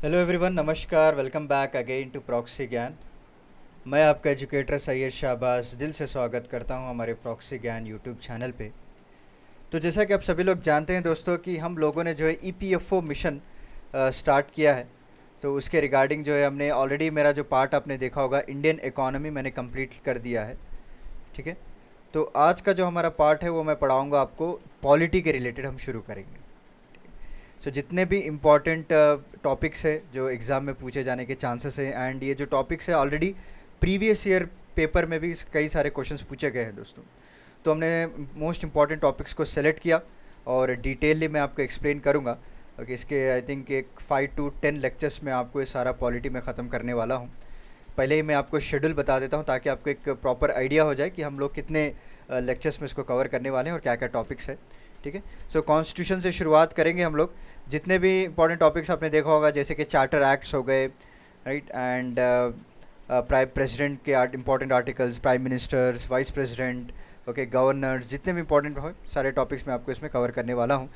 Hello everyone, नमस्कार। Welcome back again to proxy Gyan. मैं आपका एजुकेटर सैयद शाहबाज दिल से स्वागत करता हूं हमारे प्रॉक्सी ज्ञान यूट्यूब चैनल पे। तो जैसा कि आप सभी लोग जानते हैं दोस्तों कि हम लोगों ने जो है ईपीएफओ मिशन स्टार्ट किया है। तो उसके रिगार्डिंग जो है हमने ऑलरेडी मेरा जो पार्ट आपने देखा होगा, इंडियन इकोनॉमी मैंने कंप्लीट कर दिया है। ठीक है। तो आज का जो हमारा पार्ट है वो मैं पढ़ाऊँगा आपको, पॉलिटी के रिलेटेड हम शुरू करेंगे। जितने भी इम्पॉर्टेंट टॉपिक्स है जो एग्ज़ाम में पूछे जाने के चांसेस हैं, एंड ये जो टॉपिक्स है ऑलरेडी प्रीवियस ईयर पेपर में भी कई सारे क्वेश्चंस पूछे गए हैं दोस्तों। तो हमने मोस्ट इम्पॉर्टेंट टॉपिक्स को सेलेक्ट किया और डिटेलली मैं आपको एक्सप्लेन करूँगा। ओके, इसके आई थिंक एक 5 to 10 लेक्चर्स में आपको ये सारा पॉलिटी में ख़त्म करने वाला हूँ। पहले ही मैं आपको शेड्यूल बता देता हूँ ताकि आपको एक प्रॉपर आइडिया हो जाए कि हम लोग कितने लेक्चर्स में इसको कवर करने वाले हैं और क्या क्या टॉपिक्स है। ठीक है। कॉन्स्टिट्यूशन से शुरुआत करेंगे हम लोग। जितने भी इंपॉर्टेंट टॉपिक्स आपने देखा होगा, जैसे कि चार्टर एक्ट्स हो गए, राइट, एंड प्राइम प्रेसिडेंट के important articles, prime ministers, vice president, okay, governors, जितने भी इंपॉर्टेंट हो सारे टॉपिक्स मैं आपको इसमें कवर करने वाला हूँ।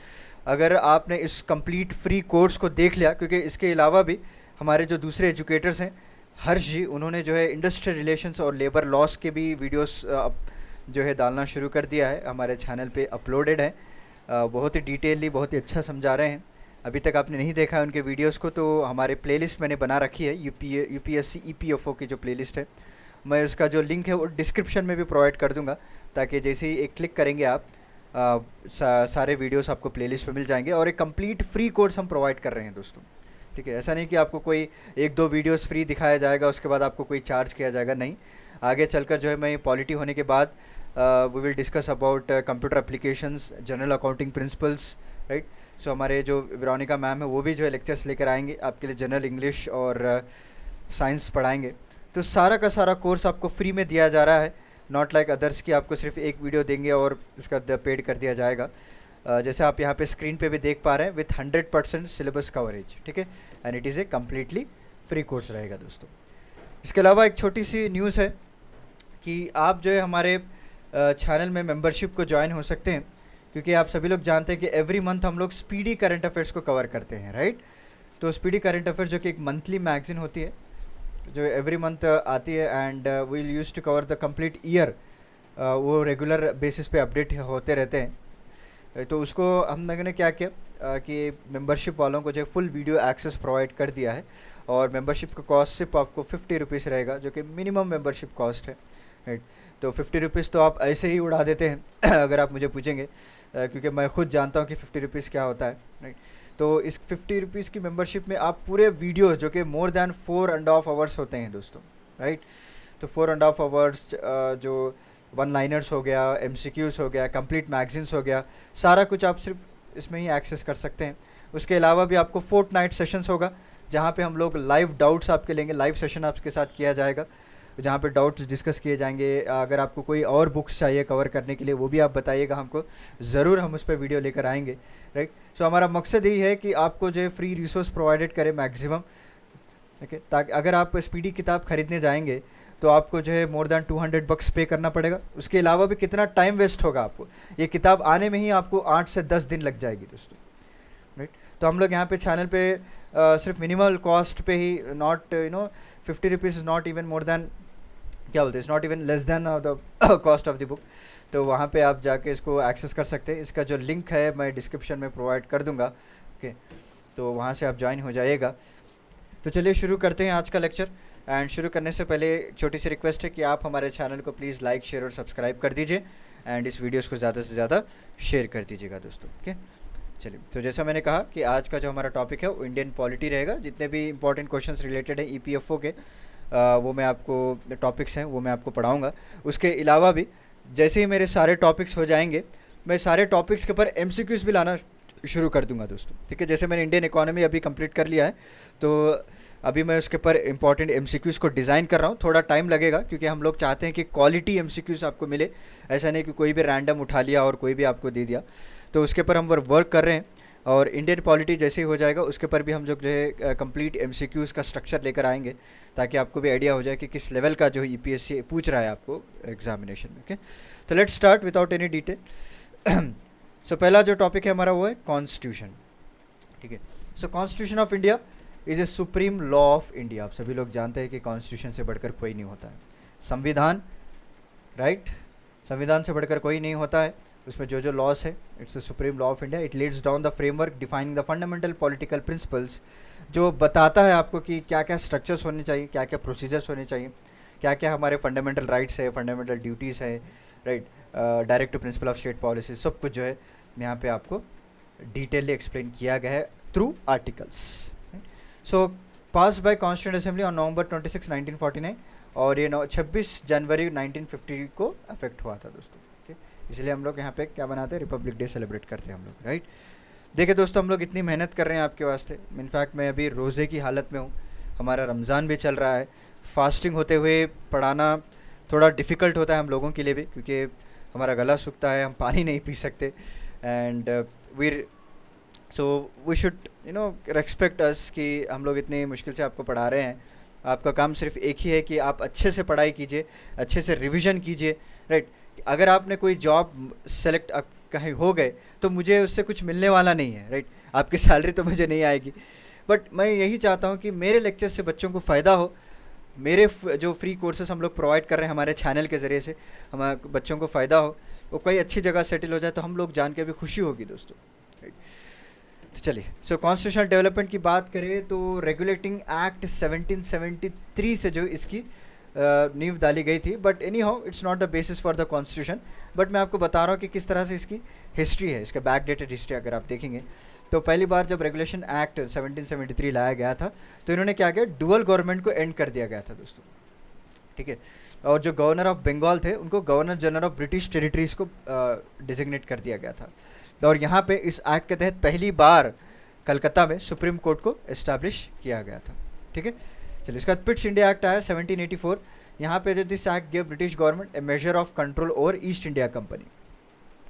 अगर आपने इस कंप्लीट फ्री कोर्स को देख लिया, क्योंकि इसके अलावा भी हमारे जो दूसरे एजुकेटर्स हैं, हर्ष जी, उन्होंने जो है इंडस्ट्रियल रिलेशंस और लेबर लॉस के भी वीडियोस जो है डालना शुरू कर दिया है, हमारे चैनल पे अपलोडेड है। बहुत ही डिटेलली, बहुत ही अच्छा समझा रहे हैं। अभी तक आपने नहीं देखा है उनके वीडियोस को, तो हमारे प्लेलिस्ट मैंने बना रखी है, यूपीएससी ईपीएफओ की जो प्लेलिस्ट है, मैं उसका जो लिंक है वो डिस्क्रिप्शन में भी प्रोवाइड कर दूंगा, ताकि जैसे ही एक क्लिक करेंगे आप सारे वीडियोस आपको प्लेलिस्ट पे मिल जाएंगे। और एक कंप्लीट फ्री कोर्स हम प्रोवाइड कर रहे हैं दोस्तों। ठीक है, ऐसा नहीं कि आपको कोई एक दो वीडियोस फ्री दिखाया जाएगा उसके बाद आपको कोई चार्ज किया जाएगा, नहीं। आगे चलकर जो है मैं पॉलिटी होने के बाद we will discuss about computer applications, general accounting principles, right. हमारे जो वेरोनिका मैम है वो भी जो है लेक्चर्स लेकर आएंगे आपके लिए, जनरल इंग्लिश और साइंस पढ़ाएंगे। तो सारा का सारा कोर्स आपको फ्री में दिया जा रहा है, नॉट लाइक अदर्स की आपको सिर्फ एक वीडियो देंगे और उसका पेड कर दिया जाएगा। जैसे आप यहाँ पे स्क्रीन पे भी देख पा रहे हैं, विथ 100% सिलेबस कवरेज। ठीक है, and it is a completely free course रहेगा दोस्तों। इसके अलावा एक छोटी सी न्यूज़ है कि आप जो है हमारे चैनल में मेंबरशिप को ज्वाइन हो सकते हैं, क्योंकि आप सभी लोग जानते हैं कि एवरी मंथ हम लोग स्पीडी करंट अफेयर्स को कवर करते हैं, राइट। तो स्पीडी करंट अफेयर्स जो कि एक मंथली मैगजीन होती है जो एवरी मंथ आती है, and we'll use to cover the complete year. वो रेगुलर बेसिस पे अपडेट होते रहते हैं। तो उसको हम लोगों ने क्या किया कि मेंबरशिप वालों को जो फुल वीडियो एक्सेस प्रोवाइड कर दिया है, और मेंबरशिप का कॉस्ट सिर्फ आपको 50 रुपीज़ रहेगा, जो कि मिनिमम मेंबरशिप कॉस्ट है, राइट। तो 50 रुपीज़ तो आप ऐसे ही उड़ा देते हैं अगर आप मुझे पूछेंगे, क्योंकि मैं खुद जानता हूँ कि 50 रुपीज़ क्या होता है, राइट। तो इस 50 रुपीज़ की मेंबरशिप में आप पूरे वीडियोस जो कि मोर दैन 4.5 आवर्स होते हैं दोस्तों, राइट। तो 4.5 आवर्स जो वन लाइनर्स हो गया, एमसीक्यूज़ हो गया, कंप्लीट मैगजीन्स हो गया, सारा कुछ आप सिर्फ इसमें ही एक्सेस कर सकते हैं। उसके अलावा भी आपको फोर्टनाइट सेशंस होगा, जहाँ पे हम लोग लाइव डाउट्स आपके लेंगे, लाइव सेशन आपके साथ किया जाएगा, जहाँ पे डाउट्स डिस्कस किए जाएंगे। अगर आपको कोई और बुक्स चाहिए कवर करने के लिए, वो भी आप बताइएगा हमको, ज़रूर हम उस पर वीडियो लेकर आएंगे, राइट। हमारा मकसद यही है कि आपको जो है फ्री रिसोर्स प्रोवाइडेड करें मैक्सिमम, ठीक है। ताकि अगर आप स्पीडी किताब खरीदने जाएंगे तो आपको जो है मोर दैन $200 पे करना पड़ेगा। उसके अलावा भी कितना टाइम वेस्ट होगा आपको, ये किताब आने में ही आपको 8 से 10 दिन लग जाएगी दोस्तों, राइट। तो हम लोग यहाँ पे चैनल पे सिर्फ मिनिमल कॉस्ट पे ही, not 50 rupees is not even more than, क्या बोलते हैं, it's not even less than the cost of the book. तो वहाँ पे आप जाके इसको एक्सेस कर सकते हैं। इसका जो लिंक है मैं डिस्क्रिप्शन में प्रोवाइड कर दूँगा, ओके। तो वहाँ से आप ज्वाइन हो जाइएगा। तो चलिए शुरू करते हैं आज का लेक्चर। एंड शुरू करने से पहले एक छोटी सी रिक्वेस्ट है कि आप हमारे चैनल को प्लीज़ लाइक, शेयर और सब्सक्राइब कर दीजिए, एंड इस वीडियोस को ज़्यादा से ज़्यादा शेयर कर दीजिएगा दोस्तों, ओके। चलिए, तो जैसा मैंने कहा कि आज का जो हमारा टॉपिक है वो इंडियन पॉलिटी रहेगा। जितने भी इंपॉर्टेंट क्वेश्चंस रिलेटेड हैं ईपीएफओ के, वो मैं आपको टॉपिक्स हैं वो मैं आपको पढ़ाऊँगा। उसके अलावा भी जैसे ही मेरे सारे टॉपिक्स हो जाएंगे, मैं सारे टॉपिक्स के ऊपर एमसीक्यूज़ भी लाना शुरू कर दूंगा दोस्तों, ठीक है। जैसे मैंने इंडियन इकोनॉमी अभी कंप्लीट कर लिया है, तो अभी मैं उसके ऊपर इंपॉर्टेंट एमसीक्यूज़ को डिज़ाइन कर रहा हूँ। थोड़ा टाइम लगेगा, क्योंकि हम लोग चाहते हैं कि क्वालिटी एमसीक्यूज़ आपको मिले, ऐसा नहीं कि कोई भी रैंडम उठा लिया और कोई भी आपको दे दिया। तो उसके ऊपर हम वर्क कर रहे हैं, और इंडियन पॉलिटी जैसे ही हो जाएगा उसके ऊपर भी हम जो है कंप्लीट एमसीक्यूज़ का स्ट्रक्चर लेकर आएंगे, ताकि आपको भी आइडिया हो जाए कि किस लेवल का जो ईपीएससी पूछ रहा है आपको एग्जामिनेशन में, ओके। तो let's start without any detail. पहला जो टॉपिक है हमारा वो है कॉन्स्टिट्यूशन, ठीक है। Constitution of India is a supreme law of India. आप सभी लोग जानते हैं कि कॉन्स्टिट्यूशन से बढ़कर कोई नहीं होता है। संविधान, राइट, संविधान से बढ़कर कोई नहीं होता है। उसमें जो जो लॉस है, it's the supreme law of India. It leads down the framework defining the fundamental political principles, जो बताता है आपको कि क्या क्या स्ट्रक्चर्स होने चाहिए, क्या क्या प्रोसीजर्स होने चाहिए, क्या क्या हमारे फंडामेंटल राइट्स है, फंडामेंटल ड्यूटीज़ है, right, directive principle of state policy, सब कुछ जो है यहाँ पे आपको डिटेलली एक्सप्लेन किया गया है through articles. So pass by constituent assembly on November 26, 1949, और ये 26 जनवरी 1950 को अफेक्ट हुआ था दोस्तों। ठीक, इसलिए हम लोग यहाँ पे क्या बनाते हैं, रिपब्लिक डे सेलिब्रेट करते हैं हम लोग, राइट। देखिए दोस्तों, हम लोग इतनी मेहनत कर रहे हैं आपके वास्ते। इनफैक्ट मैं अभी रोज़े की हालत में हूँ, हमारा रमज़ान भी चल रहा है। फास्टिंग होते हुए पढ़ाना थोड़ा डिफ़िकल्ट होता है हम लोगों के लिए भी, क्योंकि हमारा गला सूखता है, हम पानी नहीं पी सकते। And we so we should respect us कि हम लोग इतनी मुश्किल से आपको पढ़ा रहे हैं। आपका काम सिर्फ एक ही है कि आप अच्छे से पढ़ाई कीजिए, अच्छे से रिवीजन कीजिए, राइट। अगर आपने कोई जॉब सेलेक्ट कहीं हो गए तो मुझे उससे कुछ मिलने वाला नहीं है, राइट। आपकी सैलरी तो मुझे नहीं आएगी, बट मैं यही चाहता हूँ कि मेरे लेक्चर से बच्चों को फ़ायदा हो। मेरे जो फ्री कोर्सेस हम लोग प्रोवाइड कर रहे हैं हमारे चैनल के ज़रिए से, हमारे बच्चों को फ़ायदा हो, वो कोई अच्छी जगह सेटल हो जाए तो हम लोग जान के भी खुशी होगी दोस्तों, राइट। तो चलिए, सो कॉन्स्टिट्यूशनल डेवलपमेंट की बात करें तो रेगुलेटिंग एक्ट 1773 से जो इसकी नींव डाली गई थी, but any how it's not the basis for the constitution. But मैं आपको बता रहा हूँ कि किस तरह से इसकी हिस्ट्री है, इसका बैक डेटेड हिस्ट्री अगर आप देखेंगे तो पहली बार जब रेगुलेशन एक्ट 1773 लाया गया था तो इन्होंने क्या किया, डुअल गवर्नमेंट को एंड कर दिया गया था दोस्तों। ठीक है, और जो गवर्नर ऑफ बंगाल थे उनको governor general of British territories को डिजिग्नेट कर दिया गया था। और यहाँ पे इस एक्ट के तहत पहली बार कलकत्ता में सुप्रीम कोर्ट को इस्टेब्लिश किया गया था। ठीक है, चलिए, इसका पिट्स इंडिया एक्ट आया 1784। यहाँ पे जो this act give British government A measure of control over east India company.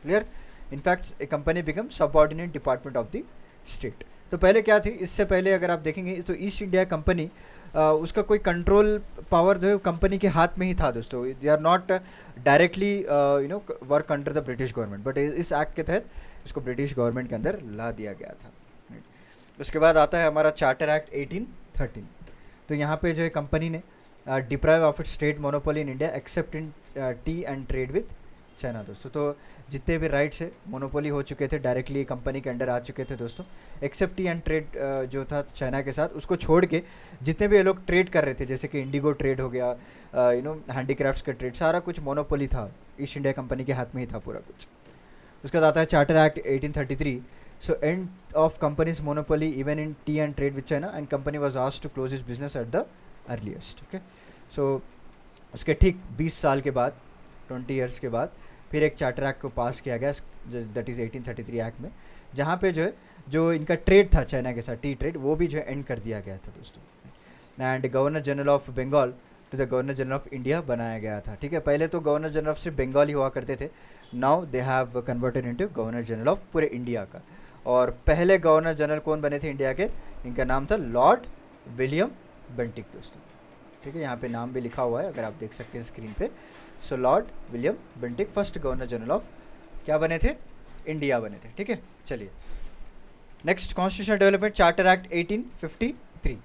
Clear, in fact A company become subordinate department of the state. तो पहले क्या थी, इससे पहले अगर आप देखेंगे तो ईस्ट इंडिया कंपनी उसका कोई कंट्रोल पावर जो है कंपनी के हाथ में ही था दोस्तों। They are not directly work under the British government, but इस एक्ट के तहत इसको ब्रिटिश गवर्नमेंट के अंदर ला दिया गया था। उसके बाद आता है हमारा चार्टर एक्ट 1813। तो यहाँ पे जो है कंपनी ने deprive of its trade monopoly in India accept in tea and trade with China दोस्तों। तो जितने भी राइट्स है मोनोपोली हो चुके थे, डायरेक्टली कंपनी के अंडर आ चुके थे दोस्तों, एक्सेप्ट टी एंड ट्रेड जो था चाइना के साथ, उसको छोड़ के जितने भी ये लोग ट्रेड कर रहे थे, जैसे कि इंडिगो ट्रेड हो गया, हैंडीक्राफ्ट्स का ट्रेड, सारा कुछ मोनोपोली था, ईस्ट इंडिया कंपनी के हाथ में ही था पूरा कुछ। उसके बाद आता है charter act 1833। So end of company's monopoly even in tea and trade with China and company was asked to close is business at the earliest. ठीक है, सो उसके ठीक 20 साल के बाद, 20 ईयर्स के बाद फिर एक चार्टर एक्ट को पास किया गया, दैट इज़ 1833 एक्ट में, जहाँ पे जो है जो इनका ट्रेड था चाइना के साथ, टी ट्रेड, वो भी जो है एंड कर दिया गया था दोस्तों। And governor general of Bengal to the governor general of India बनाया गया था। ठीक है, पहले तो गवर्नर जनरल ऑफ सिर्फ बंगाल ही हुआ करते थे, now they have converted into governor general of पूरे इंडिया का। और पहले गवर्नर जनरल कौन बने थे इंडिया के, इनका नाम था लॉर्ड विलियम बेंटिक दोस्तों। ठीक है, यहाँ पे नाम भी लिखा हुआ है, अगर आप देख सकते हैं स्क्रीन पे। So Lord William Bentinck first governor general of क्या बने थे, इंडिया बने थे। ठीक है, चलिए next, constitutional development charter act 1853।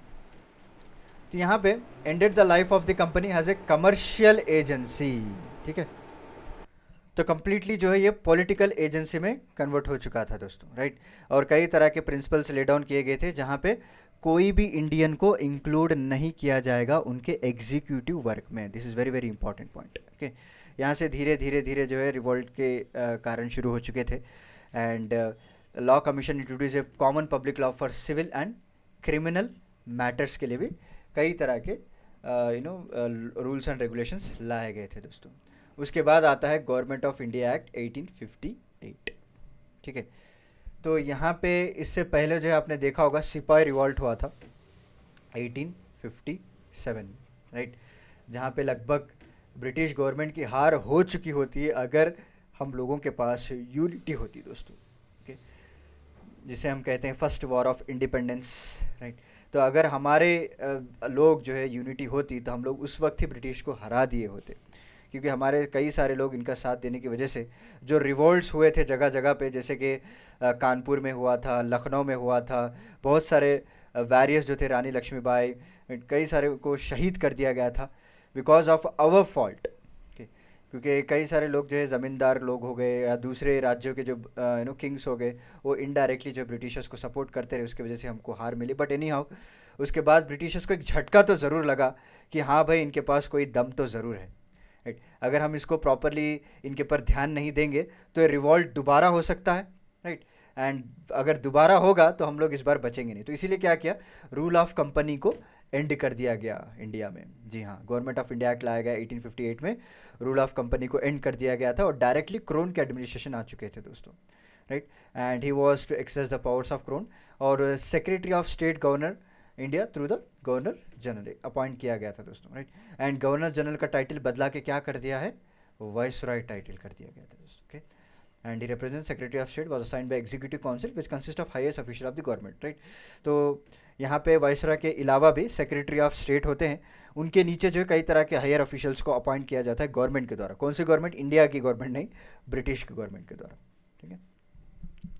तो यहाँ पे ended the life of the company has a commercial agency. ठीक है, तो कम्प्लीटली जो है ये पॉलिटिकल एजेंसी में कन्वर्ट हो चुका था दोस्तों, राइट। और कई तरह के प्रिंसिपल्स ले डाउन किए गए थे, जहाँ पे कोई भी इंडियन को इंक्लूड नहीं किया जाएगा उनके एग्जीक्यूटिव वर्क में। This is very very important point. Okay, यहाँ से धीरे धीरे धीरे जो है रिवोल्ट के कारण शुरू हो चुके थे। And law commission introduce a common public law for civil and criminal matters के लिए भी कई तरह के रूल्स एंड रेगुलेशंस लाए गए थे दोस्तों। उसके बाद आता है गवर्नमेंट ऑफ इंडिया एक्ट 1858। ठीक है, तो यहाँ पे इससे पहले जो है आपने देखा होगा सिपाही रिवॉल्ट हुआ था 1857 में, राइट, जहाँ पे लगभग ब्रिटिश गवर्नमेंट की हार हो चुकी होती है अगर हम लोगों के पास यूनिटी होती दोस्तों। ओके, जिसे हम कहते हैं first war of independence, right. तो अगर हमारे लोग जो है यूनिटी होती तो हम लोग उस वक्त ही ब्रिटिश को हरा दिए होते, क्योंकि हमारे कई सारे लोग इनका साथ देने की वजह से जो रिवोल्ट्स हुए थे जगह जगह पे, जैसे कि कानपुर में हुआ था, लखनऊ में हुआ था, बहुत सारे वेरियस जो थे, रानी लक्ष्मीबाई, कई सारे को शहीद कर दिया गया था बिकॉज ऑफ आवर फॉल्ट। क्योंकि कई सारे लोग जो है ज़मींदार लोग हो गए या दूसरे राज्यों के जो किंग्स हो गए, वो इनडायरेक्टली जो ब्रिटिशर्स को सपोर्ट करते रहे, उसकी वजह से हमको हार मिली। बट एनी हाउ, उसके बाद ब्रिटिशर्स को एक झटका तो ज़रूर लगा कि हाँ भाई, इनके पास कोई दम तो ज़रूर है, राइट। अगर हम इसको प्रॉपरली इनके पर ध्यान नहीं देंगे तो ये रिवॉल्ट दोबारा हो सकता है, राइट। एंड अगर दोबारा होगा तो हम लोग इस बार बचेंगे नहीं। तो इसीलिए क्या किया, रूल ऑफ कंपनी को एंड कर दिया गया इंडिया में। जी हाँ, गवर्नमेंट ऑफ इंडिया एक्ट लाया गया 1858 में, रूल ऑफ कंपनी को एंड कर दिया गया था और डायरेक्टली क्रोन के एडमिनिस्ट्रेशन आ चुके थे दोस्तों, right. And he was to access the powers of crown, और secretary of state governor India through the governor general appoint किया गया था दोस्तों, राइट। एंड गवर्नर जनरल का टाइटल बदला के क्या कर दिया है, वाइसरॉय टाइटल कर दिया गया था दोस्तों, okay. And he represent secretary of state was assigned by executive council which consist of highest official of the government, right. तो यहाँ पे वाइसरॉय के अलावा भी सेक्रेटरी ऑफ स्टेट होते हैं, उनके नीचे जो है कई तरह के हायर ऑफिशियल्स को अपॉइंट किया जाता है गवर्नमेंट के द्वारा। कौन सी गवर्नमेंट, इंडिया की गवर्नमेंट नहीं, ब्रिटिश की गवर्नमेंट के द्वारा, ठीक है।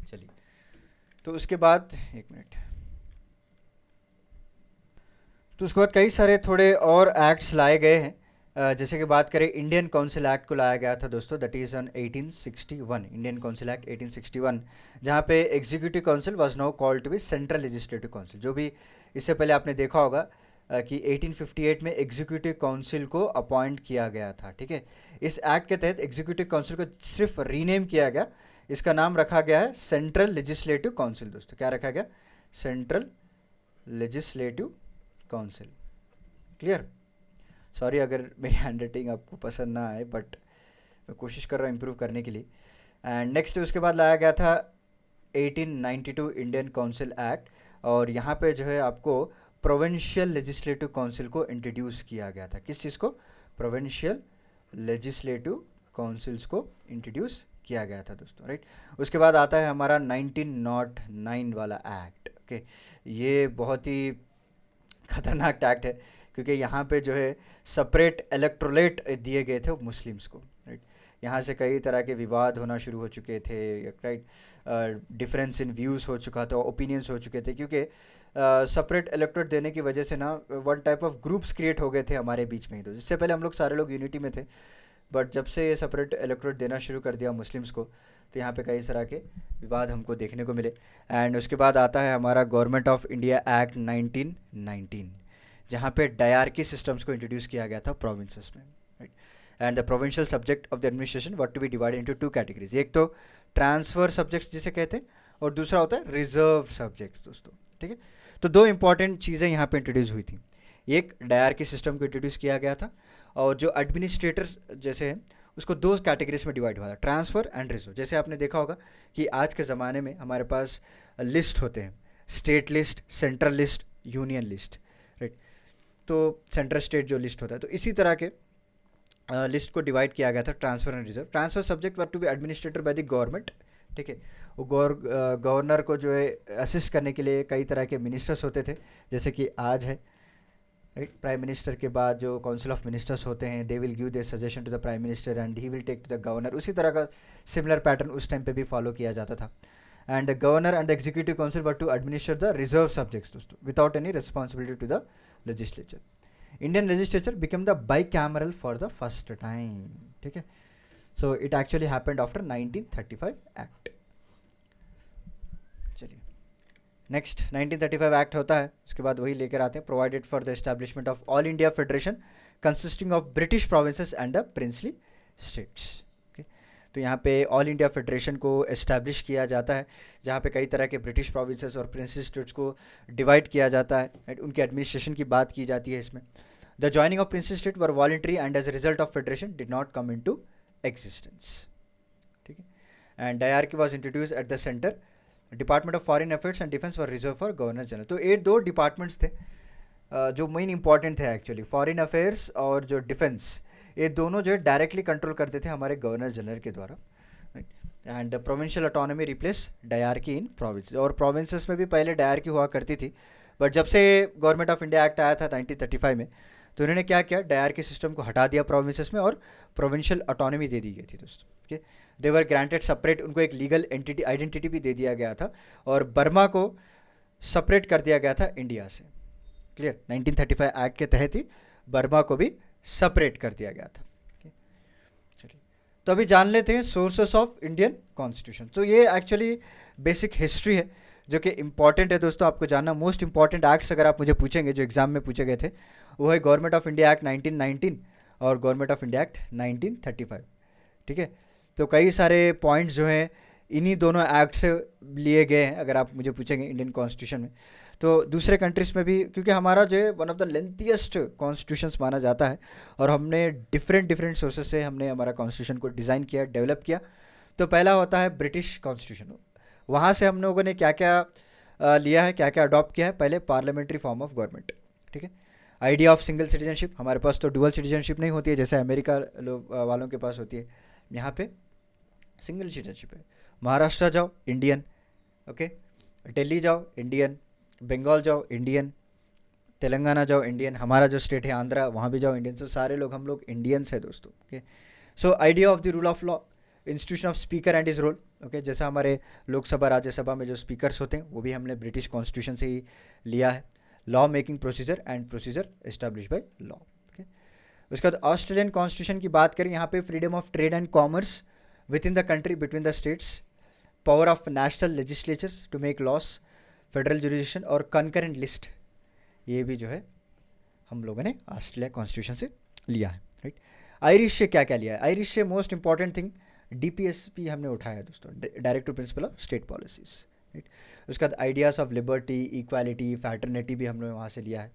चलिए, तो उसके बाद एक मिनट, तो उसके बाद कई सारे थोड़े और एक्ट्स लाए गए हैं। जैसे कि बात करें, इंडियन काउंसिल एक्ट को लाया गया था दोस्तों, that is on 1861, Indian council act 1861, जहाँ पे executive council was now called to be central legislative council. जो भी इससे पहले आपने देखा होगा कि 1858 में एग्जीक्यूटिव काउंसिल को अपॉइंट किया गया था, ठीक है। इस एक्ट के तहत एग्जीक्यूटिव काउंसिल को सिर्फ रीनेम किया गया, इसका नाम रखा गया है सेंट्रल लेजिस्लेटिव काउंसिल दोस्तों। क्या रखा गया, central legislative council. Clear. Sorry अगर मेरी हैंड राइटिंग आपको पसंद ना आए, बट मैं कोशिश कर रहा हूँ इम्प्रूव करने के लिए। एंड नेक्स्ट उसके बाद लाया गया था 1892 इंडियन काउंसिल एक्ट, और यहाँ पे जो है आपको प्रोविंशियल लेजिस्लेटिव काउंसिल को इंट्रोड्यूस किया गया था। किस चीज़ को, प्रोविंशियल लेजिस्लेटिव काउंसिल्स को इंट्रोड्यूस किया गया था दोस्तों, राइट। उसके बाद आता है हमारा 1909 वाला एक्ट, ओके। ये बहुत ही खतरनाक एक्ट है, क्योंकि यहाँ पे जो है सेपरेट इलेक्टोरेट दिए गए थे मुस्लिम्स को, राइट। यहाँ से कई तरह के विवाद होना शुरू हो चुके थे, राइट। डिफरेंस इन व्यूज़ हो चुका था, ओपिनियंस हो चुके थे, क्योंकि सेपरेट इलेक्टोरेट देने की वजह से ना one type of groups create हो गए थे हमारे बीच में ही। तो जिससे पहले हम लोग सारे लोग यूनिटी में थे, बट जब से ये सेपरेट इलेक्टोरेट देना शुरू कर दिया मुस्लिम्स को, तो यहाँ पे कई तरह के विवाद हमको देखने को मिले। एंड उसके बाद आता है हमारा गवर्नमेंट ऑफ इंडिया एक्ट 1919, जहाँ पे डायरकी सिस्टम्स को इंट्रोड्यूस किया गया था प्रोविंसेस में, right. And the provincial subject of the administration what to be divided into two categories, एक तो ट्रांसफर सब्जेक्ट्स जिसे कहते हैं, और दूसरा होता है रिजर्व सब्जेक्ट्स दोस्तों, ठीक है। तो दो इंपॉर्टेंट चीज़ें यहाँ पे इंट्रोड्यूस हुई थी, एक डायरकी सिस्टम को इंट्रोड्यूस किया गया था, और जो एडमिनिस्ट्रेटर जैसे हैं उसको दो कैटेगरीज में डिवाइड हुआ था, ट्रांसफ़र एंड रिजर्व। जैसे आपने देखा होगा कि आज के ज़माने में हमारे पास लिस्ट होते हैं, state list, central list, union list, right. तो सेंट्रल स्टेट जो लिस्ट होता है, तो इसी तरह के लिस्ट को डिवाइड किया गया था, transfer and reserve. Transfer subject were to be administrated by the government, ठीक है। वो गवर्नर को जो है असिस्ट करने के लिए कई तरह के मिनिस्टर्स होते थे, जैसे कि आज है, राइट। प्राइम मिनिस्टर के बाद जो काउंसिल ऑफ मिनिस्टर्स होते हैं, they will give their suggestion to the prime minister and he will take to the governor. उसी तरह का सिमिलर पैटर्न उस टाइम पे भी फॉलो किया जाता था। And the governor and the executive council were to administer the reserve subjects दोस्तों, without any responsibility to the legislature. Indian legislature become the bicameral for the first time, ठीक है। So it actually happened after 1935 act. चलिए, next 1935 act होता है, उसके बाद वही लेकर आते हैं, provided for the establishment of all India federation consisting of British provinces and the princely states, okay. तो यहाँ पे ऑल इंडिया फेडरेशन को एस्टैब्लिश किया जाता है, जहाँ पे कई तरह के ब्रिटिश प्रोविंसेस और प्रिंसली स्टेट्स को डिवाइड किया जाता है, राइट। उनके एडमिनिस्ट्रेशन की बात की जाती है इसमें। The joining of princely state were voluntary and as a result of federation did not come into existence, ठीक है। And dyarchy was introduce at the centre, department of foreign affairs and defence for reserve for governor general. तो ये दो departments थे जो main important थे actually, foreign affairs और जो डिफेंस, ये दोनों जो है डायरेक्टली कंट्रोल करते थे हमारे गवर्नर जनरल के द्वारा, and the provincial autonomy replace dyarchy in province. और प्रोविंसेस में भी पहले डायरकी हुआ करती थी, बट जब से गवर्नमेंट ऑफ इंडिया एक्ट आया था 1935 में, तो उन्होंने क्या किया, डायरकी सिस्टम को हटा दिया प्रोविंसेस में और प्रोविंशियल ऑटोनॉमी दे दी गई थी दोस्तों, ठीक है। दे वर ग्रांटेड सेपरेट, उनको एक लीगल एंटिटी आइडेंटिटी भी दे दिया गया था। और बर्मा को सेपरेट कर दिया गया था इंडिया से। क्लियर, 1935 एक्ट के तहत ही बर्मा को भी सेपरेट कर दिया गया था। चलिए, तो अभी जान लेते हैं सोर्सेस ऑफ इंडियन कॉन्स्टिट्यूशन। तो ये एक्चुअली बेसिक हिस्ट्री है जो कि इंपॉर्टेंट है दोस्तों आपको जानना। मोस्ट इंपॉर्टेंट एक्ट्स अगर आप मुझे पूछेंगे जो एग्जाम में पूछे गए थे, वो है गवर्नमेंट ऑफ इंडिया एक्ट 1919 और गवर्नमेंट ऑफ इंडिया एक्ट 1935। ठीक है, तो कई सारे पॉइंट्स जो हैं इन्हीं दोनों एक्ट से लिए गए हैं अगर आप मुझे पूछेंगे इंडियन कॉन्स्टिट्यूशन में। तो दूसरे कंट्रीज़ में भी, क्योंकि हमारा जो है one of the lengthiest constitutions माना जाता है और हमने डिफरेंट डिफरेंट सोर्सेज से हमने हमारा कॉन्स्टिट्यूशन को डिज़ाइन किया, डेवलप किया। तो पहला होता है ब्रिटिश कॉन्स्टिट्यूशन। वहाँ से हम लोगों ने क्या क्या लिया है, क्या क्या अडॉप्ट किया है। पहले पार्लियामेंट्री फॉर्म ऑफ गवर्नमेंट। ठीक है, आइडिया ऑफ सिंगल सिटीजनशिप। हमारे पास तो डुअल सिटीजनशिप नहीं होती है जैसे अमेरिका वालों के पास होती है, यहाँ पे सिंगल सिटीजनशिप है। महाराष्ट्र जाओ इंडियन, ओके, दिल्ली जाओ इंडियन, बंगाल जाओ इंडियन, तेलंगाना जाओ इंडियन, हमारा जो स्टेट है आंध्रा वहाँ भी जाओ इंडियन। तो सारे लोग हम लोग इंडियंस है दोस्तों। Okay, so idea of the rule of law, institution of speaker and is role. Okay, जैसा हमारे लोकसभा राज्यसभा में जो स्पीकर्स होते हैं वो भी हमने ब्रिटिश कॉन्स्टिट्यूशन से ही लिया है। Law making procedure and procedure establish by law. Okay, उसके बाद ऑस्ट्रेलियन कॉन्स्टिट्यूशन की बात करें, यहाँ पे freedom of trade and commerce within the country between the states, power of national legislatures to make laws, federal jurisdiction और concurrent list, ये भी जो है हम लोगों ने ऑस्ट्रेलिया कॉन्स्टिट्यूशन से लिया है। राइट, आयरिश से क्या क्या लिया है? आयरिश से मोस्ट इंपॉर्टेंट थिंग डीपीएसपी हमने उठाया है दोस्तों, directive principle of state policies. Right, उसके बाद ideas of liberty, equality, fraternity भी हमने वहाँ से लिया है।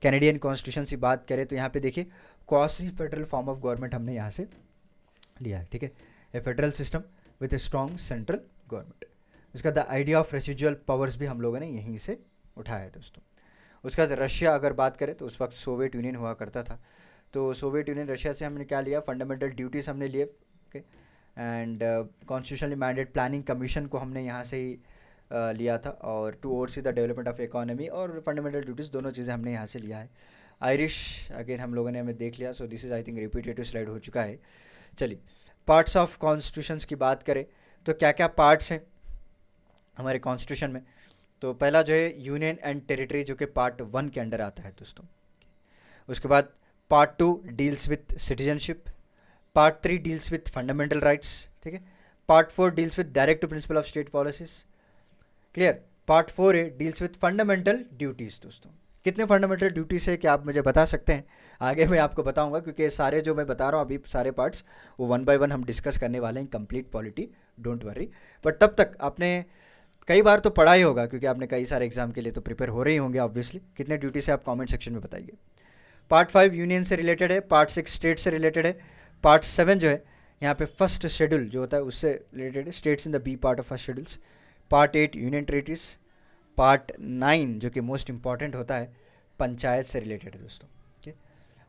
कैनेडियन कॉन्स्टिट्यूशन की बात करें तो यहाँ पे देखिए quasi federal form of government हमने यहाँ से लिया है। ठीक है, a federal system with a strong central government. उसका the idea of residual powers भी हम लोगों ने यहीं से उठाया है दोस्तों। उसका बाद रशिया अगर बात करें तो उस वक्त सोवियत यूनियन हुआ करता था, तो सोवियत यूनियन रशिया से हमने क्या लिया, फंडामेंटल ड्यूटीज़ हमने लिए। Okay, and constitutionally mandate planning commission को हमने यहाँ से ही लिया था, और to oversee the development of economy और फंडामेंटल ड्यूटीज़ दोनों चीज़ें हमने यहाँ से लिया है। आयरिश अगेन हम लोगों ने हमें देख लिया। So this is I think repetitive slide हो चुका है। चलिए, पार्ट्स ऑफ कॉन्स्टिट्यूशंस की बात करें तो क्या क्या पार्ट्स हैं हमारे कॉन्स्टिट्यूशन में। तो पहला जो है यूनियन एंड टेरिटरी, जो कि पार्ट 1 के अंडर आता है दोस्तों। उसके बाद part 2 deals with citizenship, part 3 deals with fundamental rights. ठीक है, part 4 deals with directive principle of state policies. Clear, part 4 है डील्स विथ फंडामेंटल ड्यूटीज़। दोस्तों कितने फंडामेंटल ड्यूटीज़ है क्या आप मुझे बता सकते हैं? आगे मैं आपको बताऊंगा, क्योंकि सारे जो मैं बता रहा हूँ अभी सारे पार्ट्स वो 1 बाय 1 हम डिस्कस करने वाले हैं, complete polity, don't worry. But तब तक आपने कई बार तो पढ़ा ही होगा, क्योंकि आपने कई सारे एग्जाम के लिए तो प्रिपेयर हो रहे ही होंगे ऑब्वियसली। कितने ड्यूटी से आप कमेंट सेक्शन में बताइए। पार्ट 5 यूनियन से रिलेटेड है, पार्ट 6 स्टेट से रिलेटेड है, पार्ट 7 जो है यहाँ पे फर्स्ट शेड्यूल जो होता है उससे रिलेटेड है, states in the B part of first schedules. Part 8 union territories. Part 9 जो कि मोस्ट इंपॉर्टेंट होता है पंचायत से रिलेटेड है दोस्तों। ठीक है,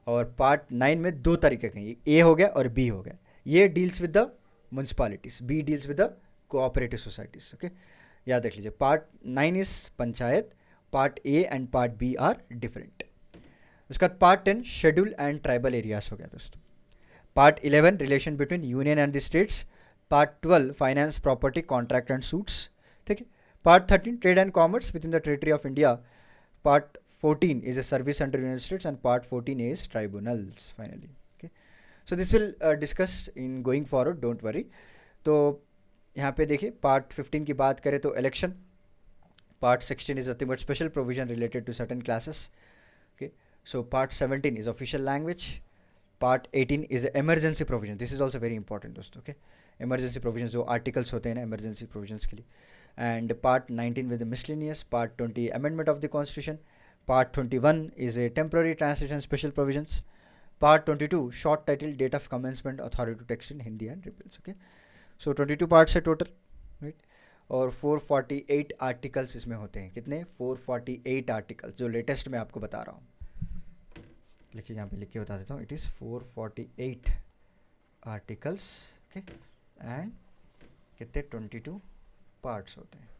और पार्ट 9 में दो तरीके के हैं, ए हो गया और बी हो गया। A deals with the municipalities, B deals with the cooperative societies. Okay, याद रख लीजिए, part 9 is panchayat, part A and part B are different. उसका बाद part 10 schedule and tribal areas हो गया दोस्तों। Part 11 relation between union and the states. Part 12 finance, property, contract and suits. ठीक है, part 13 trade and commerce within the territory of India. Part 14 is a service under United States and part 14 is tribunals finally. Okay, so this will discuss in going forward, don't worry. तो यहाँ पे देखिए part 15 की बात करें तो election. Part 16 is nothing but special provision related to certain classes. Okay, so part 17 is official language. Part 18 is emergency provision. This is also very important दोस्तों। Okay, emergency provisions जो articles होते हैं ना emergency provisions के लिए। And part 19 with the miscellaneous. Part 20 amendment of the constitution. Part 21 is a temporary translation special provisions. Part 22 short title, date of commencement, authority to text in Hindi and repeals. Okay, so 22 parts है total, right? और 448 articles इसमें होते हैं। कितने? 448 articles, जो latest मैं आपको बता रहा हूँ। लिखिए, यहाँ पे लिख के बता देता हूँ। It is 448 articles. Okay, and कितने? 22 पार्ट्स होते हैं।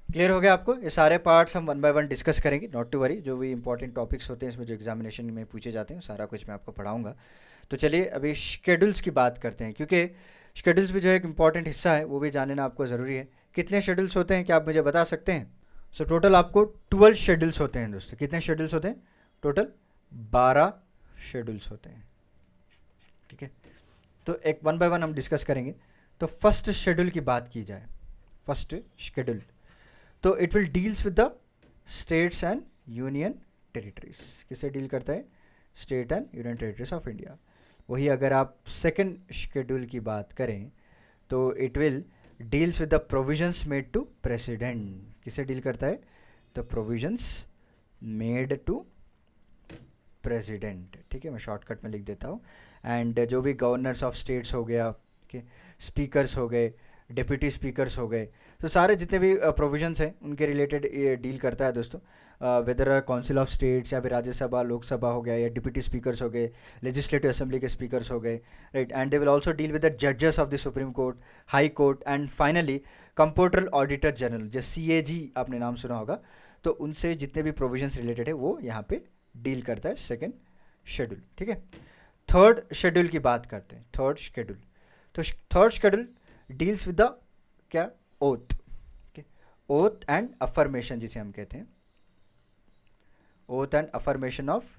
क्लियर हो गया आपको? ये सारे पार्ट्स हम 1 बाय 1 डिस्कस करेंगे, नॉट टू वरी। जो भी इंपॉर्टेंट टॉपिक्स होते हैं इसमें, जो एग्जामिनेशन में पूछे जाते हैं, सारा कुछ मैं आपको पढ़ाऊंगा। तो चलिए अभी शेड्यूल्स की बात करते हैं, क्योंकि शेड्यूल्स भी जो है एक इंपॉर्टेंट हिस्सा है, वो भी जान लेना आपको ज़रूरी है। कितने शेड्यूल्स होते हैं, क्या आप मुझे बता सकते हैं? सो टोटल आपको 12 शेड्यूल्स होते हैं दोस्तों। कितने शेड्यूल्स होते हैं? टोटल 12 शेड्यूल्स होते हैं, ठीक है। तो एक वन बाय वन हम डिस्कस करेंगे। तो फर्स्ट शेड्यूल की बात की जाए, फर्स्ट शेड्यूल, तो it will deals with the states and union territories. किससे डील करता है? State and union territories of India. वही अगर आप सेकंड शेड्यूल की बात करें तो it will deals with the provisions made to president. किसे डील करता है? The provisions made to president, ठीक है, मैं शॉर्टकट में लिख देता हूँ। एंड जो भी गवर्नर्स ऑफ स्टेट्स हो गया, ठीक है, स्पीकर्स हो गए, डिप्यूटी स्पीकर्स हो गए, तो सारे जितने भी प्रोविजंस हैं उनके रिलेटेड ये डील करता है दोस्तों। वेदर काउंसिल ऑफ स्टेट्स या फिर राज्यसभा लोकसभा हो गया, या डिप्यूटी स्पीकर्स हो गए, लेजिस्लेटिव असेंबली के स्पीकर्स हो गए, right. And they will also deal with the जजेस of the supreme court, high court, and finally computer auditor general, जो CAG आपने नाम सुना होगा, तो उनसे जितने भी प्रोविजंस रिलेटेड है वो यहाँ पे डील करता है सेकेंड शेड्यूल, ठीक है। थर्ड शेड्यूल की बात करते हैं। थर्ड शेड्यूल, तो third schedule deals with the क्या? ओथ, ओथ एंड अफर्मेशन, जिसे हम कहते हैं ओथ एंड अफर्मेशन ऑफ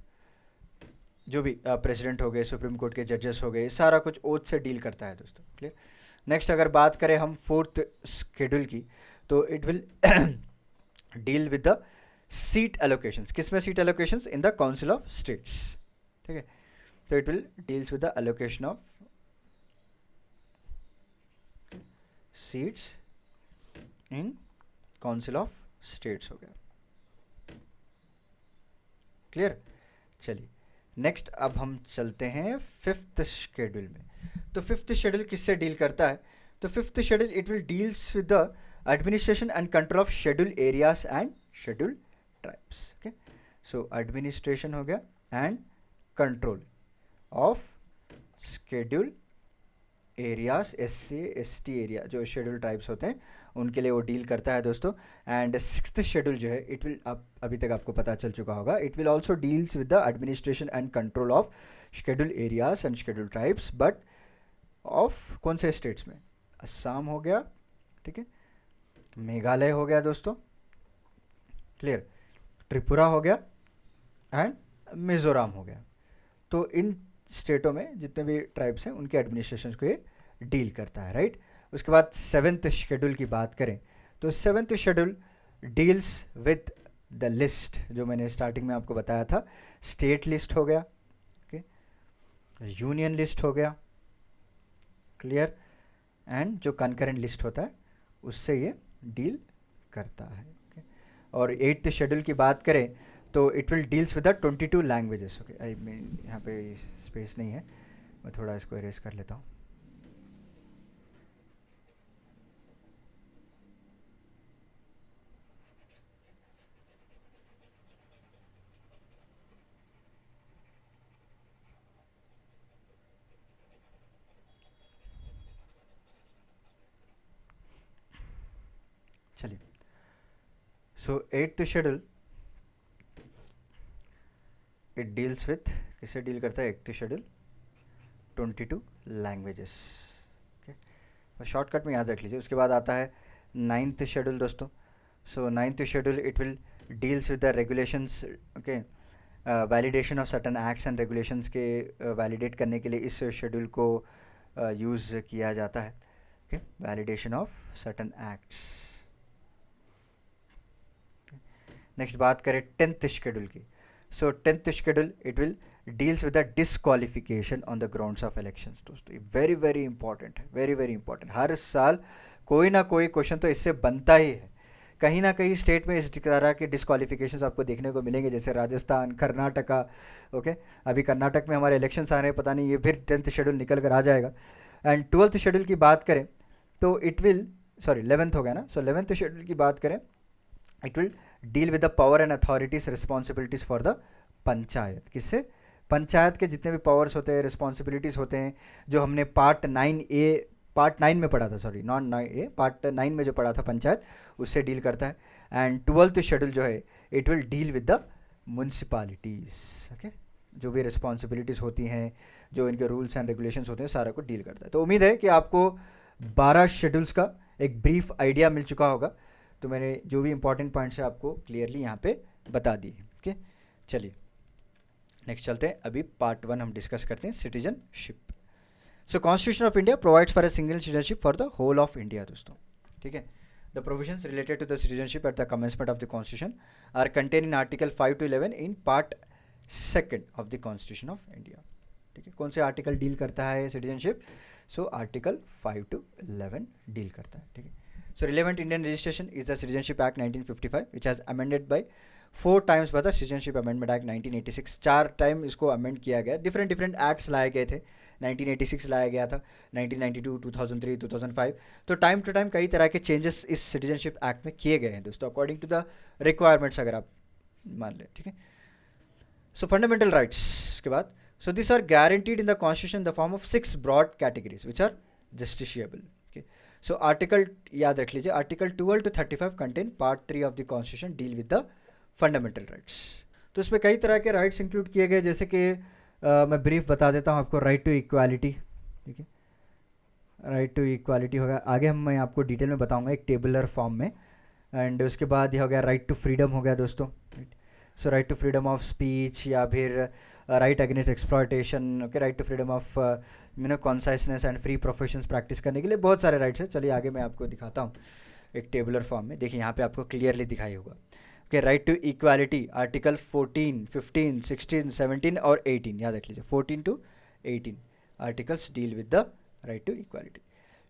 जो भी प्रेसिडेंट हो गए, सुप्रीम कोर्ट के जजेस हो गए, सारा कुछ ओथ से डील करता है दोस्तों, क्लियर। नेक्स्ट अगर बात करें हम फोर्थ शेड्यूल की, तो it will deal with the seat allocations. किसमें seat allocations? In the council of states, ठीक है। तो it will deals with the allocation of seats in council of states, हो गया, क्लियर। चलिए नेक्स्ट अब हम चलते हैं फिफ्थ शेड्यूल में। तो फिफ्थ शेड्यूल किससे डील करता है? तो fifth schedule it will deals with the administration and control of schedule areas and schedule tribes, okay. So administration हो गया and control of schedule areas, SC ST area, जो schedule tribes होते हैं उनके लिए वो डील करता है दोस्तों। एंड सिक्स्थ शेड्यूल जो है इट विल, अभी तक आपको पता चल चुका होगा, it will also deals with the administration and control of schedule areas and schedule tribes, but of कौन से स्टेट्स में? असम हो गया, ठीक है, मेघालय हो गया दोस्तों, क्लियर, त्रिपुरा हो गया एंड मिज़ोरम हो गया। तो इन स्टेटों में जितने भी ट्राइब्स हैं उनके एडमिनिस्ट्रेशन को ये डील करता है, राइट। उसके बाद सेवेंथ शेड्यूल की बात करें तो seventh schedule deals with the list, जो मैंने स्टार्टिंग में आपको बताया था, स्टेट लिस्ट हो गया, ओके, यूनियन लिस्ट हो गया, क्लियर, एंड जो कंकरेंट लिस्ट होता है उससे ये डील करता है, okay? और एट्थ शेड्यूल की बात करें तो it will deals with the 22 languages, okay. I mean यहाँ पे स्पेस नहीं है, मैं थोड़ा इसको इरेज कर लेता हूँ। चलिए, सो eighth schedule it deals with, किससे डील करता है? Eighth schedule 22 languages, okay, shortcut में याद रख लीजिए। उसके बाद आता है नाइन्थ शेड्यूल दोस्तों। So ninth schedule it will deals with the regulations, okay, validation of certain acts and regulations के वैलिडेट करने के लिए इस शेड्यूल को यूज़ किया जाता है, okay, validation of certain acts. Next बात करें टेंथ शेड्यूल की। So tenth schedule it will deals with the disqualification on the grounds of elections दोस्तों। ये वेरी वेरी इंपॉर्टेंट है, वेरी वेरी इंपॉर्टेंट। हर साल कोई ना कोई क्वेश्चन तो इससे बनता ही है। कहीं ना कहीं स्टेट में इस तरह के डिसक्वालिफिकेशंस आपको देखने को मिलेंगे, जैसे राजस्थान, कर्नाटका, ओके। अभी कर्नाटक में हमारे इलेक्शंस आ रहे हैं, पता नहीं ये फिर टेंथ शेड्यूल निकल कर आ जाएगा। एंड ट्वेल्थ शेड्यूल की बात करें तो इट विल, सॉरी 11th हो गया ना, सो 11th शेड्यूल की बात करें it will deal with the power and authorities responsibilities for the panchayat. किससे? पंचायत के जितने भी पावर्स होते हैं, रिस्पॉन्सिबिलिटीज़ होते हैं, जो हमने पार्ट 9 में पढ़ा था, सॉरी नॉट 9A, पार्ट 9 में जो पढ़ा था पंचायत, उससे डील करता है। एंड ट्वेल्थ शेड्यूल जो है it will deal with the municipalities, okay, जो भी रिस्पॉन्सिबिलिटीज़ होती हैं, जो इनके रूल्स एंड रेगुलेशंस होते हैं, सारा को डील करता है। तो उम्मीद है कि आपको 12 शेड्यूल्स का एक ब्रीफ आइडिया मिल चुका होगा। तो मैंने जो भी इंपॉर्टेंट पॉइंट्स है आपको क्लियरली यहाँ पे बता दिए। ओके, चलिए नेक्स्ट चलते हैं। अभी पार्ट 1 हम डिस्कस करते हैं, citizenship. So constitution of India provides for a single citizenship for the whole of India दोस्तों। ठीक है, the provisions related to the citizenship at the commencement of the constitution are contain in article 5 to 11 in part 2 of the constitution of India. ठीक है, कौन से article deal करता है citizenship? So article 5 to 11 deal करता है। ठीक है, so relevant Indian registration is the citizenship act 1955 which has amended bye 4 times by the citizenship amendment act 1986। 4 time इसको अमेंड किया गया, डिफरेंट डिफरेंट एक्ट्स लाए गए थे। 1986 लाया गया था, 1992, 2003, 2005। तो टाइम टू टाइम कई तरह के चेंजेस इस सिटीजनशिप एक्ट में किए गए हैं दोस्तों, अकॉर्डिंग टू द रिक्वायरमेंट्स अगर आप मान लें। ठीक है, सो फंडामेंटल राइट्स के बाद, so this are guaranteed in the constitution the form of 6 broad categories which are justiciable. So article याद रख लीजिए, article 12 to 35 contain part 3 of the constitution deal with the fundamental rights. तो इसमें कई तरह के राइट्स इंक्लूड किए गए, जैसे कि मैं ब्रीफ बता देता हूँ आपको। राइट टू इक्वालिटी, ठीक है, राइट टू इक्वालिटी होगा, आगे मैं आपको डिटेल में बताऊंगा एक टेबुलर फॉर्म में। एंड उसके बाद ये हो गया राइट टू फ्रीडम हो गया दोस्तों। So right to freedom of speech, या फिर right against exploitation. Okay, right to freedom of conscience and free professions practice करने के लिए बहुत सारे राइट्स हैं। चलिए आगे मैं आपको दिखाता हूँ एक टेबुलर फॉर्म में। देखिए यहाँ पे आपको क्लियरली दिखाई होगा। Okay, right to equality article 14, 15, 16, 17 और 18 याद रख लीजिए। 14 to 18 articles deal with the right to equality.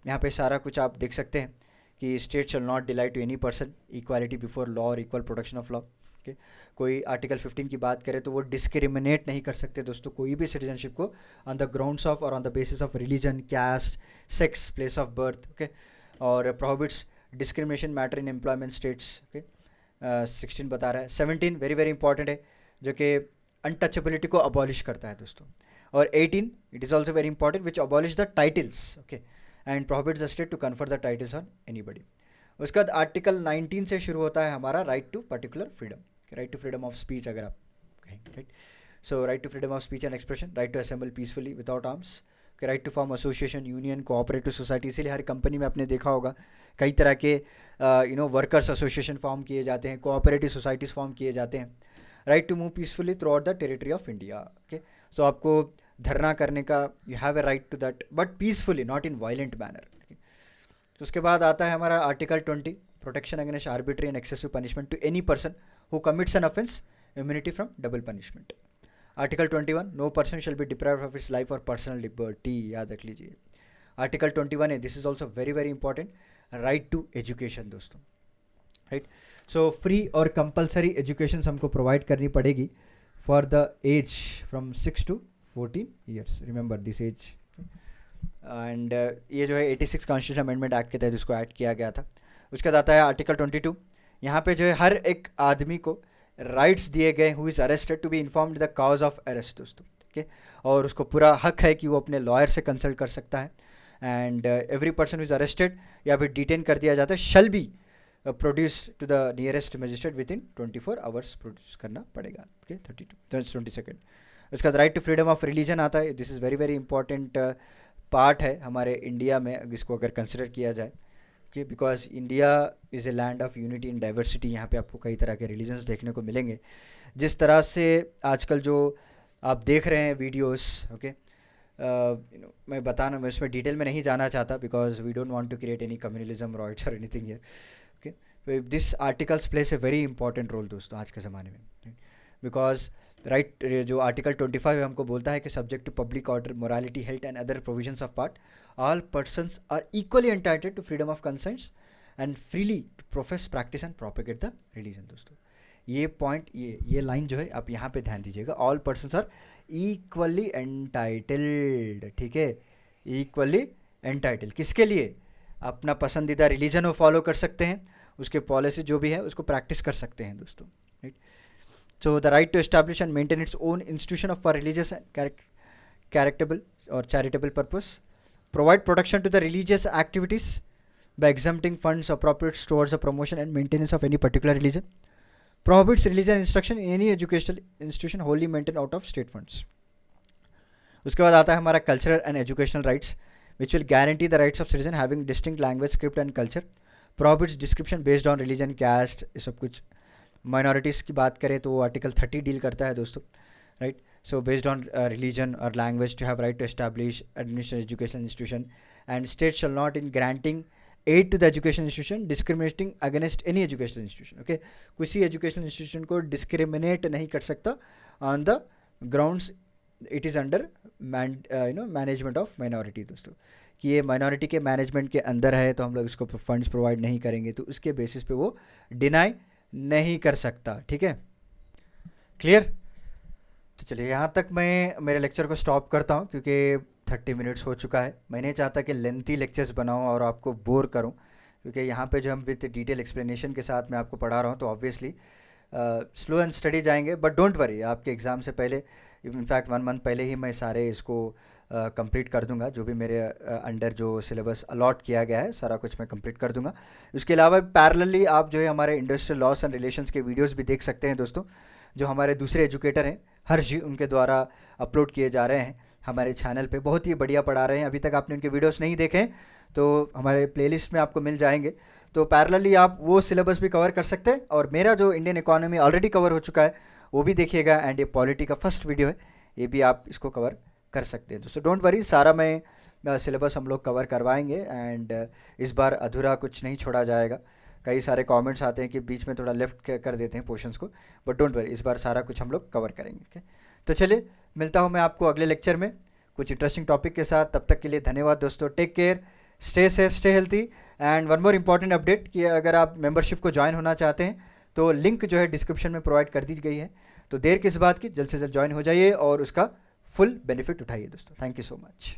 यहाँ पे सारा कुछ आप देख सकते हैं कि state shall not deny to any person equality before law और equal protection of law. Okay, कोई आर्टिकल 15 की बात करें तो वो डिस्क्रिमिनेट नहीं कर सकते दोस्तों कोई भी सिटीजनशिप को ऑन द ग्राउंड्स ऑफ और on the basis of religion, caste, sex, place of birth. Okay, और prohibits discrimination matter in employment states. Okay, 16 बता रहा है। 17 वेरी वेरी इंपॉर्टेंट है, जो कि अनटचेबिलिटी को अबॉलिश करता है दोस्तों। और 18 it is also very important which abolish the titles. Okay, and prohibits the state to confer the titles on anybody. उसके बाद आर्टिकल 19 से शुरू होता है हमारा right to particular freedom, right to freedom of speech अगर आप कहेंगे। Right, so right to freedom of speech and expression, right to assemble peacefully without arms, right to form association, union, cooperative society. इसीलिए हर company में आपने देखा होगा कई तरह के वर्कर्स एसोसिएशन फॉर्म किए जाते हैं, कोऑपरेटिव सोसाइटीज़ फॉर्म किए जाते हैं। Right to move peacefully throughout the territory of India. Okay, so आपको धरना करने का you have a right to that, but peacefully, not in violent manner. तो उसके बाद आता है हमारा article 20, protection against arbitrary and excessive punishment to any person who commits an offence, immunity from double punishment. Article 21, no person shall be deprived of its life और personal liberty, याद रख लीजिए। आर्टिकल 21 है, this is also very very important, right to education दोस्तों। Right, so free और compulsory education हमको provide करनी पड़ेगी for the age from 6 to 14 years, remember this age. And ये जो है 86 कॉन्स्टिट्यूशन अमेंडमेंट एक्ट के तहत इसको ऐड किया गया था। उसके बाद आता है आर्टिकल 22, यहाँ पे जो है हर एक आदमी को राइट्स दिए गए who is arrested to be informed the cause of arrest दोस्तों। ठीक है, और उसको पूरा हक है कि वो अपने लॉयर से कंसल्ट कर सकता है। And every person is arrested या फिर डिटेन कर दिया जाता है shall be produce to the nearest magistrate within 24 hours produce करना पड़ेगा। ओके, 22। उसके बाद right to freedom of religion आता है, this is very very important part है हमारे इंडिया में इसको अगर कंसिडर किया जाए। Okay, because India is a land of unity in diversity. यहाँ पे आपको कई तरह के रिलीजन्स देखने को मिलेंगे। जिस तरह से आजकल जो आप देख रहे हैं वीडियोस, ओके, मैं इसमें डिटेल में नहीं जाना चाहता because we don't want to create any communalism rights और anything here. Okay, this articles place a very important role दोस्तों आज के ज़माने में, बिकॉज राइट जो आर्टिकल 25 हमको बोलता है कि subject to public order, morality, health and other provisions of part, all persons are equally entitled to freedom of consents and freely to profess, practice and propagate the religion दोस्तों। ये point, ये line जो है आप यहाँ पे ध्यान दीजिएगा, all persons are equally entitled. ठीक है, इक्वली एंटाइटल्ड किसके लिए? अपना पसंदीदा रिलीजन वो फॉलो कर सकते हैं, उसके पॉलिसी जो भी है उसको प्रैक्टिस कर सकते हैं दोस्तों। Right, so the right to establish and maintain its own institution of for religious and charitable or charitable purpose, provide protection to the religious activities by exempting funds appropriate towards the promotion and maintenance of any particular religion, prohibits religion instruction in any educational institution wholly maintained out of state funds। उसके बाद आता है हमारा cultural and educational rights, which will guarantee the rights of citizen having distinct language, script and culture, prohibits description based on religion, caste, ये सब कुछ. Minorities की बात करें तो वो आर्टिकल 30 डील करता है दोस्तों, right. So based on religion or language to have right to establish administer educational institution, and state shall not in granting aid to the education institution discriminating against any educational institution. Okay, किसी educational institution को discriminate नहीं कर सकता on the grounds it is under management of minority दोस्तों, कि ये minority के management के अंदर है तो हम लोग इसको funds provide नहीं करेंगे, तो उसके basis पे वो deny नहीं कर सकता. ठीक है, क्लियर. तो चलिए यहाँ तक मैं मेरे लेक्चर को स्टॉप करता हूँ, क्योंकि 30 मिनट्स हो चुका है. मैं नहीं चाहता कि लेंथी लेक्चर्स बनाऊँ और आपको बोर करूँ, क्योंकि यहाँ पे जो हम विद डिटेल एक्सप्लेनेशन के साथ मैं आपको पढ़ा रहा हूँ तो ऑब्वियसली स्लो एंड स्टडी जाएंगे. बट डोंट वरी, आपके एग्ज़ाम से पहले, इनफैक्ट 1 मंथ पहले ही मैं सारे इसको कंप्लीट कर दूंगा. जो भी मेरे अंडर जो सिलेबस अलॉट किया गया है सारा कुछ मैं कंप्लीट कर दूंगा. उसके अलावा पैरेलली आप जो है हमारे इंडस्ट्रियल लॉस एंड रिलेशंस के वीडियोस भी देख सकते हैं दोस्तों, जो हमारे दूसरे एजुकेटर हैं हर्ष जी, उनके द्वारा अपलोड किए जा रहे हैं हमारे चैनल पे. बहुत ही बढ़िया पढ़ा रहे हैं. अभी तक आपने उनके वीडियोस नहीं देखे तो हमारे प्लेलिस्ट में आपको मिल जाएंगे. तो पैरेलली आप वो सिलेबस भी कवर कर सकते हैं, और मेरा जो इंडियन इकोनॉमी ऑलरेडी कवर हो चुका है वो भी देखिएगा. एंड ये पॉलिटी का फर्स्ट वीडियो है, ये भी आप इसको कवर कर सकते हैं दोस्तों. डोंट वरी, सारा मैं सिलेबस हम लोग कवर करवाएंगे. एंड इस बार अधूरा कुछ नहीं छोड़ा जाएगा. कई सारे कमेंट्स आते हैं कि बीच में थोड़ा लेफ्ट कर देते हैं पोर्शंस को, बट डोंट वरी, इस बार सारा कुछ हम लोग कवर करेंगे. ओके, तो चलिए मिलता हूँ मैं आपको अगले लेक्चर में कुछ इंटरेस्टिंग टॉपिक के साथ. तब तक के लिए धन्यवाद दोस्तों. Take care, stay safe, stay healthy. And one more important update कि अगर आप मेंबरशिप को ज्वाइन होना चाहते हैं तो लिंक जो है डिस्क्रिप्शन में प्रोवाइड कर दी गई है. तो देर किस बात की, जल्द से जल्द ज्वाइन हो जाइए और उसका फुल बेनिफिट उठाइए दोस्तों. Thank you so much.